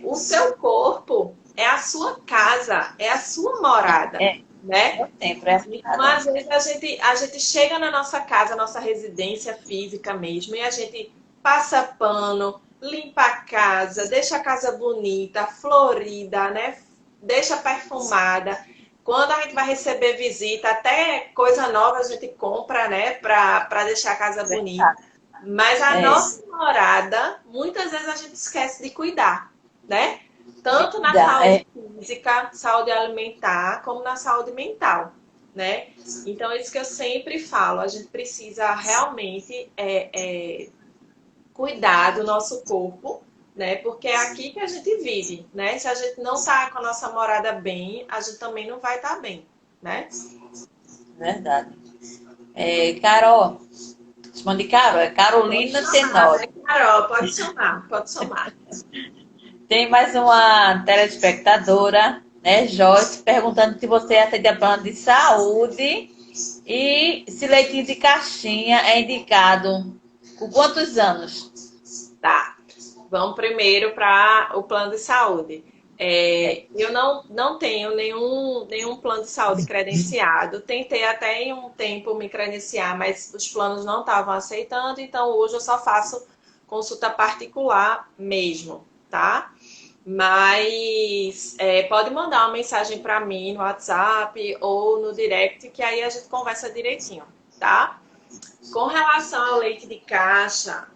o seu corpo é a sua casa, é a sua morada, né? Sempre é Então, às vezes, a gente chega na nossa casa, nossa residência física mesmo, e a gente passa pano, limpa a casa, deixa a casa bonita, florida, né? Deixa perfumada. Quando a gente vai receber visita, até coisa nova a gente compra, né? Para deixar a casa bonita. verdade. Mas a É, nossa morada, muitas vezes a gente esquece de cuidar, né? Tanto na dá, saúde física, saúde alimentar, como na saúde mental, né? Então, é isso que eu sempre falo, a gente precisa realmente cuidar do nosso corpo, né? Porque é aqui que a gente vive, né? Se a gente não tá com a nossa morada bem, a gente também não vai estar bem, né? verdade. Carol, chama de Carol, é Pode Carolina chamar, Tenório. né, Carol? Pode chamar, pode chamar. Tem mais uma telespectadora, né, Joyce, perguntando se você atende a plano de saúde e se leitinho de caixinha é indicado por quantos anos? Tá. Vamos primeiro para o plano de saúde. É, Eu não tenho nenhum plano de saúde credenciado. Tentei até em um tempo me credenciar, mas os planos não estavam aceitando, então hoje eu só faço consulta particular mesmo, tá? Mas pode mandar uma mensagem para mim no WhatsApp ou no direct, que aí a gente conversa direitinho, tá? Com relação ao leite de caixa,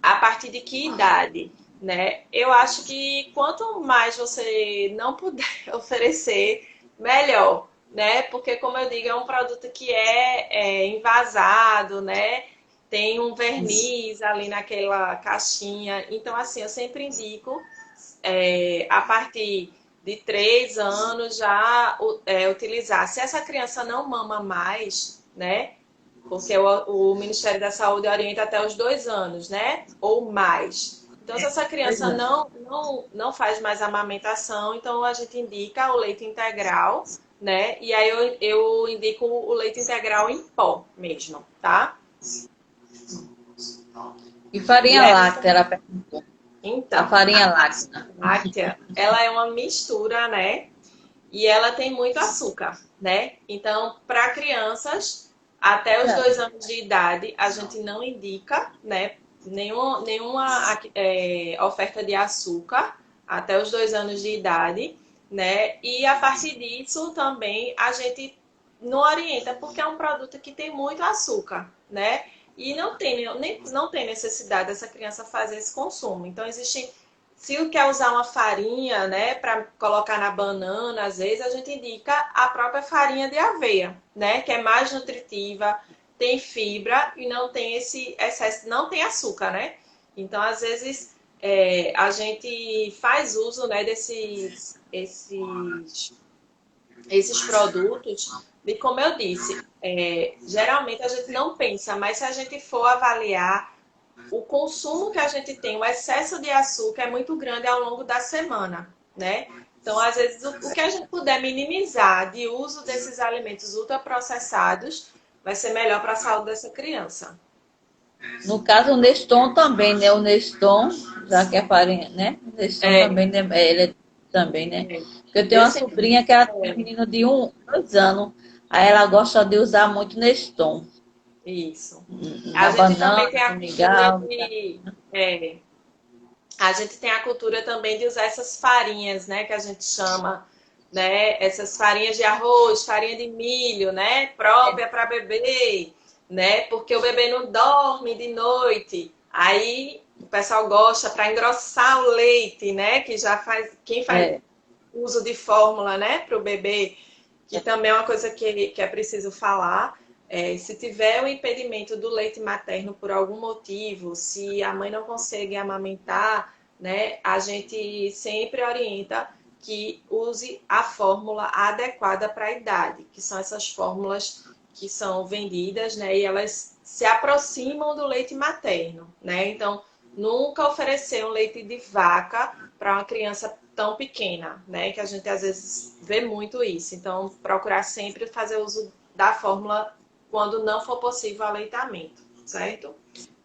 a partir de que idade, né? Eu acho que quanto mais você não puder oferecer, melhor, né? Porque, como eu digo, é um produto que é envasado, né? Tem um verniz ali naquela caixinha. Então, assim, eu sempre indico, a partir de 3 anos já utilizar. Se essa criança não mama mais, né? Porque o Ministério da Saúde orienta até os 2 anos, né? Ou mais. Então, se essa pois criança é. não faz mais amamentação, então a gente indica o leite integral, né? E aí eu indico o leite integral em pó mesmo, tá? E E farinha aí, láctea, ela perguntou. A então, farinha a láctea. láctea, ela é uma mistura, né? E ela tem muito açúcar, né? Então, para crianças até os 2 anos de idade, a gente não indica, né? Nenhuma oferta de açúcar até os 2 anos de idade, né? E a partir disso também a gente não orienta, porque é um produto que tem muito açúcar, né? E não tem necessidade dessa criança fazer esse consumo. Então, existe se quer usar uma farinha, né, para colocar na banana, às vezes a gente indica a própria farinha de aveia, né, que é mais nutritiva, tem fibra e não tem esse excesso, não tem açúcar, né? Então, às vezes a gente faz uso, né, esses produtos. E como eu disse, geralmente a gente não pensa, mas se a gente for avaliar o consumo que a gente tem, o excesso de açúcar é muito grande ao longo da semana, né? Então, às vezes, o que a gente puder minimizar de uso desses alimentos ultraprocessados vai ser melhor para a saúde dessa criança. No caso, o Neston também, né? O Neston, já que é farinha, né? O Neston É, também, né? Ele é também, né? é. Porque eu tenho Eu uma sempre. sobrinha que ela tem um menino de 2 anos, aí ela gosta de usar muito Neston. Isso. A Na gente banana, também tem no a cultura mingau. de. A gente tem a cultura também de usar essas farinhas, né? Que a gente chama, né? Essas farinhas de arroz, farinha de milho, né? Própria para bebê, né? Porque o bebê não dorme de noite. Aí o pessoal gosta para engrossar o leite, né? Que já faz, quem faz É, uso de fórmula, né? Para o bebê, que também é uma coisa que é preciso falar. Se tiver o impedimento do leite materno por algum motivo, se a mãe não consegue amamentar, né, a gente sempre orienta que use a fórmula adequada para a idade, que são essas fórmulas que são vendidas, né, e elas se aproximam do leite materno, né? Então, nunca oferecer um leite de vaca para uma criança tão pequena, né? Que a gente às vezes vê muito isso. Então, procurar sempre fazer uso da fórmula quando não for possível o aleitamento, certo?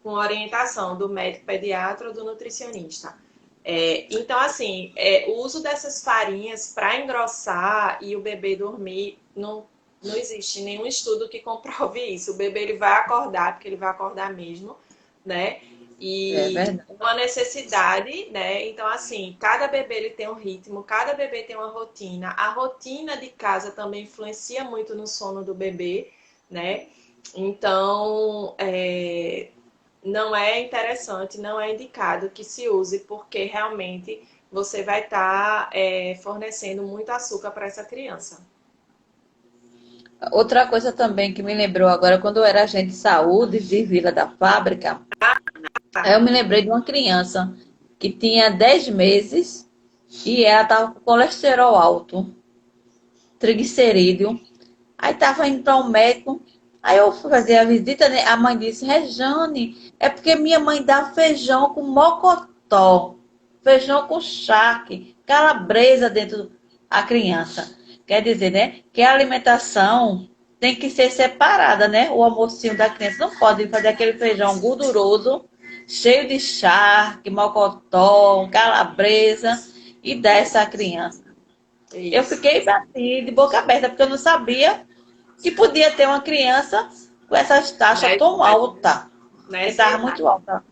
Com orientação do médico pediatra ou do nutricionista. Então, assim, o uso dessas farinhas para engrossar e o bebê dormir, não existe nenhum estudo que comprove isso. O bebê ele vai acordar, porque ele vai acordar mesmo, né? É E verdade. uma necessidade, né? Então, assim, cada bebê ele tem um ritmo, cada bebê tem uma rotina. A rotina de casa também influencia muito no sono do bebê, né? Então, não é interessante, não é indicado que se use, porque realmente você vai estar fornecendo muito açúcar para essa criança. Outra coisa também que me lembrou agora, quando eu era agente de saúde de Vila da Fábrica, aí eu me lembrei de uma criança que tinha 10 meses e ela estava com colesterol alto, triglicerídeo. Aí estava indo para um médico. Aí eu fui fazer a visita, né? A mãe disse, Rejane, é porque minha mãe dá feijão com mocotó, feijão com charque, calabresa dentro da criança. Quer dizer, né? Que a alimentação tem que ser separada, né? O almocinho da criança não pode fazer aquele feijão gorduroso, cheio de charque, mocotó, calabresa, e dar essa criança. Eu Isso. fiquei assim, de boca aberta, porque eu não sabia que podia ter uma criança com essas taxas tão Nessa, altas. Porque nessa estava idade. muito alta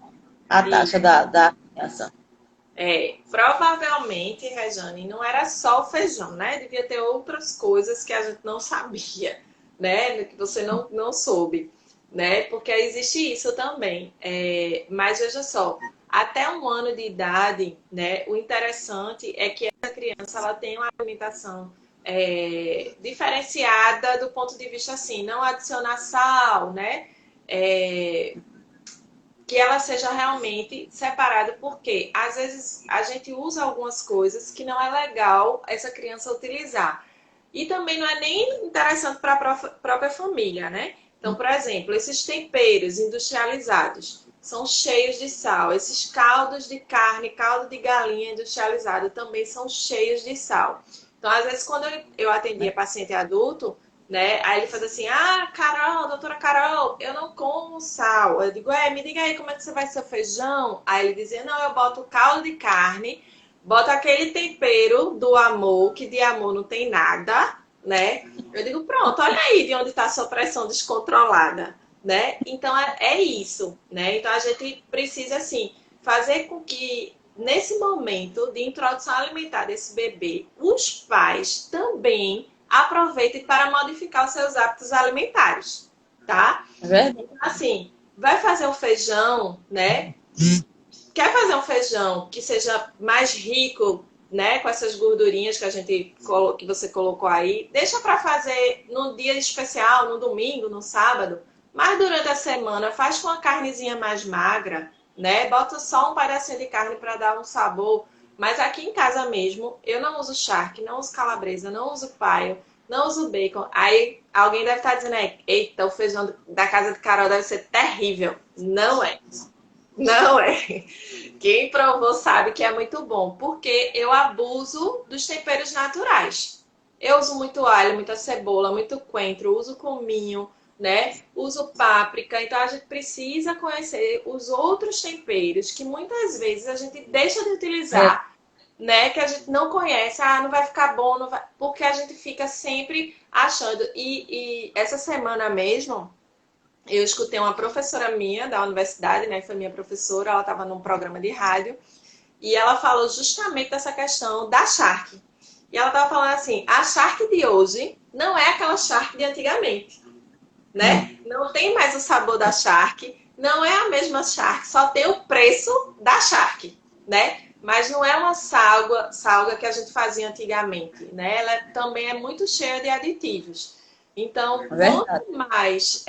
a taxa da criança. Provavelmente, Rejane, não era só o feijão, né? Devia ter outras coisas que a gente não sabia, né? Que você não soube, né? Porque existe isso também. Mas veja só, até 1 ano de idade, né? O interessante é que essa criança ela tem uma alimentação diferenciada do ponto de vista assim, não adicionar sal, né? É, que ela seja realmente separada, porque às vezes a gente usa algumas coisas que não é legal essa criança utilizar. E também não é nem interessante para a própria família, né? Então, por exemplo, esses temperos industrializados são cheios de sal. Esses caldos de carne, caldo de galinha industrializado também são cheios de sal. Então, às vezes, quando eu atendia paciente adulto, né? Aí ele faz assim, Carol, doutora Carol, eu não como sal. Eu digo, me diga aí como é que você vai seu feijão? Aí ele dizia, não, eu boto caldo de carne, boto aquele tempero do amor, que de amor não tem nada, né? Eu digo, pronto, olha aí de onde está a sua pressão descontrolada, né? Então é isso, né? Então a gente precisa, assim, fazer com que nesse momento de introdução alimentar desse bebê, os pais também aproveitem para modificar os seus hábitos alimentares, tá? É verdade? Então, assim, vai fazer um feijão, né? Quer fazer um feijão que seja mais rico, né? Com essas gordurinhas que você colocou aí, deixa para fazer no dia especial, no domingo, no sábado. Mas durante a semana faz com a carnezinha mais magra, né? Bota só um pedacinho de carne para dar um sabor. Mas aqui em casa mesmo, eu não uso charque, não uso calabresa, não uso paio, não uso bacon. Aí alguém deve estar dizendo, eita, o feijão da casa de Carol deve ser terrível. Não é. Não é. Quem provou sabe que é muito bom, porque eu abuso dos temperos naturais. Eu uso muito alho, muita cebola, muito coentro, uso cominho, né? Uso páprica. Então a gente precisa conhecer os outros temperos que muitas vezes a gente deixa de É, utilizar, né? Que a gente não conhece, não vai ficar bom, não vai... porque a gente fica sempre achando. E essa semana mesmo eu escutei uma professora minha da universidade, né? Foi minha professora, ela estava num programa de rádio. E ela falou justamente dessa questão da charque. E ela estava falando assim, a charque de hoje não é aquela charque de antigamente, né? Não tem mais o sabor da charque, não é a mesma charque, só tem o preço da charque, né? Mas não é uma salga que a gente fazia antigamente, né? Ela também é muito cheia de aditivos. Então, é verdade. quanto mais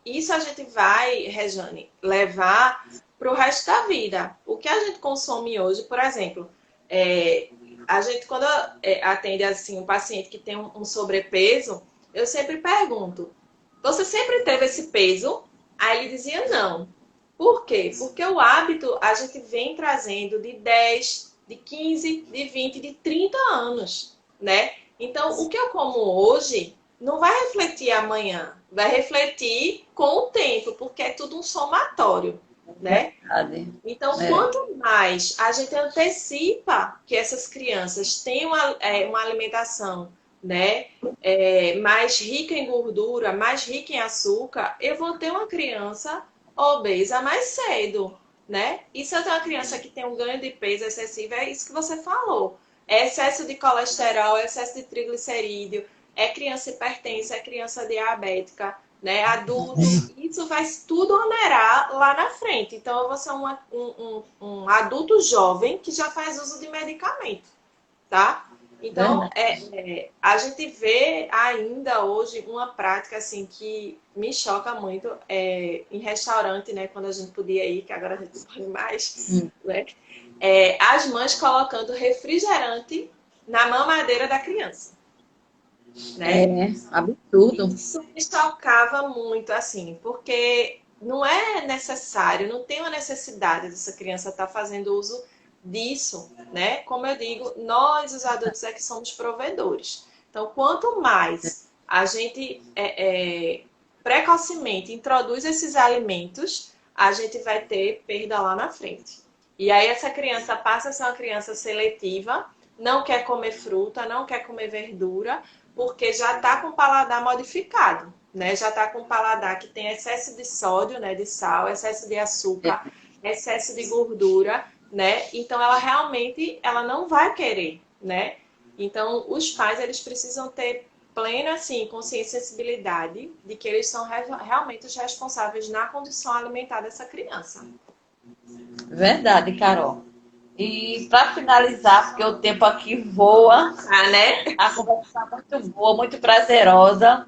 isso a gente vai, Rejane, levar para o resto da vida. O que a gente consome hoje, por exemplo, a gente quando atende assim um paciente que tem um sobrepeso, eu sempre pergunto: você sempre teve esse peso? Aí ele dizia não. Por quê? Porque o hábito a gente vem trazendo de 10, de 15, de 20, de 30 anos, né? Então, o que eu como hoje não vai refletir amanhã, vai refletir com o tempo, porque é tudo um somatório, né? Verdade. Então, É. quanto mais a gente antecipa que essas crianças tenham uma alimentação, né, mais rica em gordura, mais rica em açúcar, eu vou ter uma criança obesa mais cedo, né? E se eu tenho uma criança que tem um ganho de peso excessivo, é isso que você falou. É excesso de colesterol, é excesso de triglicerídeo, é criança hipertensa, é criança diabética, né, adulto, isso vai tudo onerar lá na frente. Então, eu vou ser um adulto jovem que já faz uso de medicamento, tá? Então, Verdade. a gente vê ainda hoje uma prática assim que me choca muito em restaurante, né? Quando a gente podia ir, que agora a gente não pode mais, né? As mães colocando refrigerante na mamadeira da criança, né? É absurdo. Isso me chocava muito, assim, porque não é necessário, não tem uma necessidade dessa criança estar fazendo uso disso, né? Como eu digo, nós, os adultos, é que somos provedores. Então, quanto mais a gente precocemente introduz esses alimentos, a gente vai ter perda lá na frente. E aí essa criança passa a ser uma criança seletiva, não quer comer fruta, não quer comer verdura, porque já está com o paladar modificado, né? Já está com o paladar que tem excesso de sódio, né? De sal, excesso de açúcar, excesso de gordura, né? Então ela realmente ela não vai querer, né? Então os pais eles precisam ter plena assim consciência e sensibilidade de que eles são realmente os responsáveis na condição alimentar dessa criança. Verdade, Carol. E para finalizar, porque o tempo aqui voa, Ah, né? a conversa está muito boa, muito prazerosa.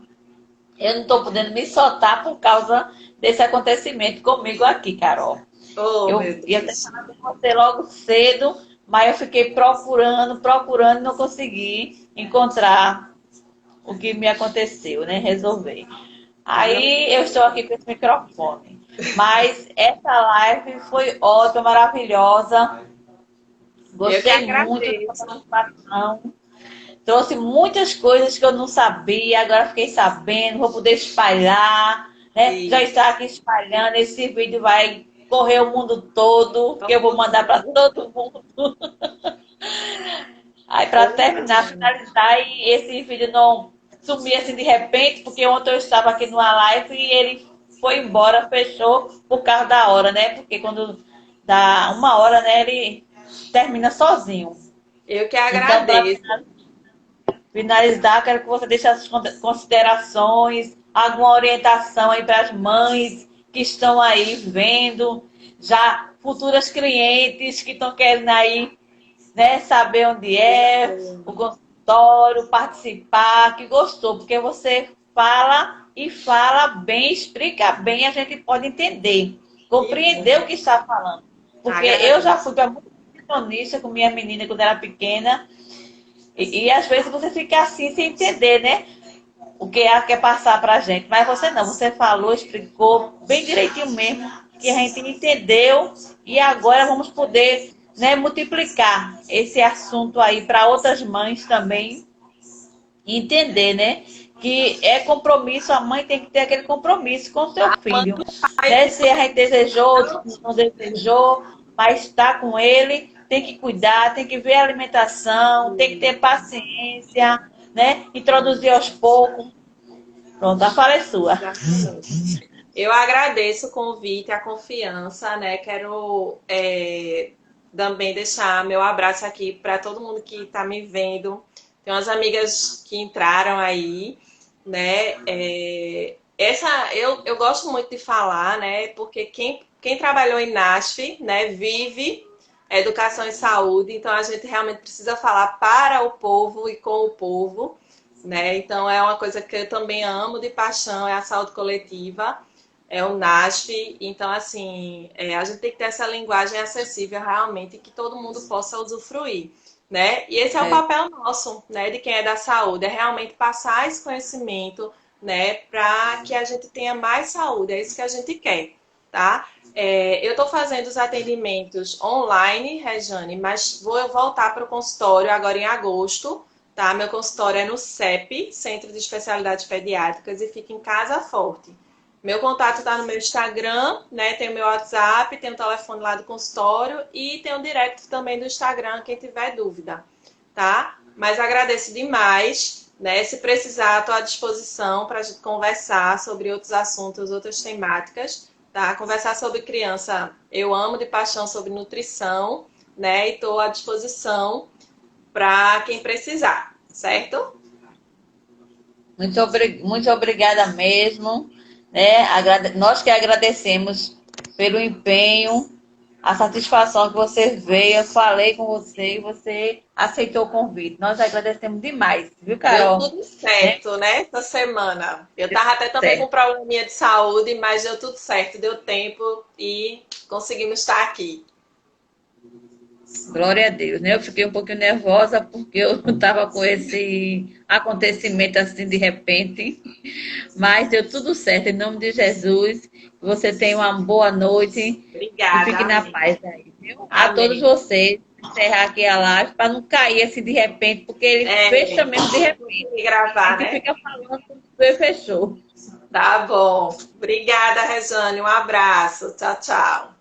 Eu não estou podendo me soltar por causa desse acontecimento comigo aqui, Carol. Oh, meu Eu ia ter Deus. falado com você logo cedo, mas eu fiquei procurando e não consegui encontrar o que me aconteceu, né? Resolver. Aí eu estou aqui com esse microfone. Mas essa live foi ótima, maravilhosa. Eu que Gostei muito da agradeço. participação. Trouxe muitas coisas que eu não sabia, agora fiquei sabendo, vou poder espalhar, né? Já E está aqui espalhando, esse vídeo vai correr o mundo todo, porque eu vou mandar para todo mundo. Aí, para terminar, finalizar, e esse vídeo não sumir assim de repente, porque ontem eu estava aqui numa live e ele foi embora, fechou por causa da hora, né? Porque quando dá 1 hora, né, ele termina sozinho. eu que Então, para agradeço. finalizar, quero que você deixe as considerações, alguma orientação aí para as mães que estão aí vendo, já futuras clientes que estão querendo aí, né, saber onde é o consultório, participar, que gostou, porque você fala e fala bem, explica bem, a gente pode entender, compreender o que está falando. Porque eu já Agradeço. fui para muito nutricionista com minha menina quando era pequena, e às vezes você fica assim sem entender, né? O que ela quer passar pra gente. Mas você não, você falou, explicou bem direitinho mesmo, que a gente entendeu e agora vamos poder, né, multiplicar esse assunto aí para outras mães também entender, né? Que é compromisso, a mãe tem que ter aquele compromisso com o seu filho. Né? Se a gente desejou, se não desejou, mas está com ele, tem que cuidar, tem que ver a alimentação, tem que ter paciência, né? Introduzir aos poucos. Pronto, a fala é sua. Exatamente. Eu agradeço o convite, a confiança, né? Quero também deixar meu abraço aqui para todo mundo que está me vendo. Tem umas amigas que entraram aí, né? Eu gosto muito de falar, né? Porque quem trabalhou em NASF, né, vive educação e saúde, então a gente realmente precisa falar para o povo e com o povo, né? Então é uma coisa que eu também amo de paixão, é a saúde coletiva, é o NASF. Então, assim, a gente tem que ter essa linguagem acessível realmente que todo mundo possa usufruir, né? E esse é o papel nosso, né, de quem é da saúde, é realmente passar esse conhecimento, né, para que a gente tenha mais saúde, é isso que a gente quer, tá? Eu estou fazendo os atendimentos online, Rejane, mas vou voltar para o consultório agora em agosto, tá? Meu consultório é no CEP, Centro de Especialidades Pediátricas, e fica em Casa Forte. Meu contato está no meu Instagram, né? Tem o meu WhatsApp, tem o telefone lá do consultório e tem o direct também do Instagram, quem tiver dúvida, tá? Mas agradeço demais, né? Se precisar, estou à disposição para a gente conversar sobre outros assuntos, outras temáticas, tá? Conversar sobre criança, eu amo de paixão sobre nutrição, né? E estou à disposição para quem precisar, certo? Muito obrigada mesmo, né? Nós que agradecemos pelo empenho, a satisfação que você veio, eu falei com você e você aceitou o convite. Nós agradecemos demais, viu, Deu Carol? tudo Né? certo, né? Essa semana. Eu tava até também com um Certo. probleminha de saúde, mas deu tudo certo, deu tempo e conseguimos estar aqui. Glória a Deus, né? Eu fiquei um pouquinho nervosa porque eu estava com esse acontecimento assim de repente, mas deu tudo certo, em nome de Jesus. Você tenha uma boa noite e Obrigada, fique na amém. paz aí, viu? A todos Amém. vocês, encerrar aqui a live para não cair assim de repente, porque ele fecha mesmo de repente. Consegui A gravar, gente né? fica falando e fechou. Tá bom. Obrigada, Rejane. Um abraço. Tchau, tchau.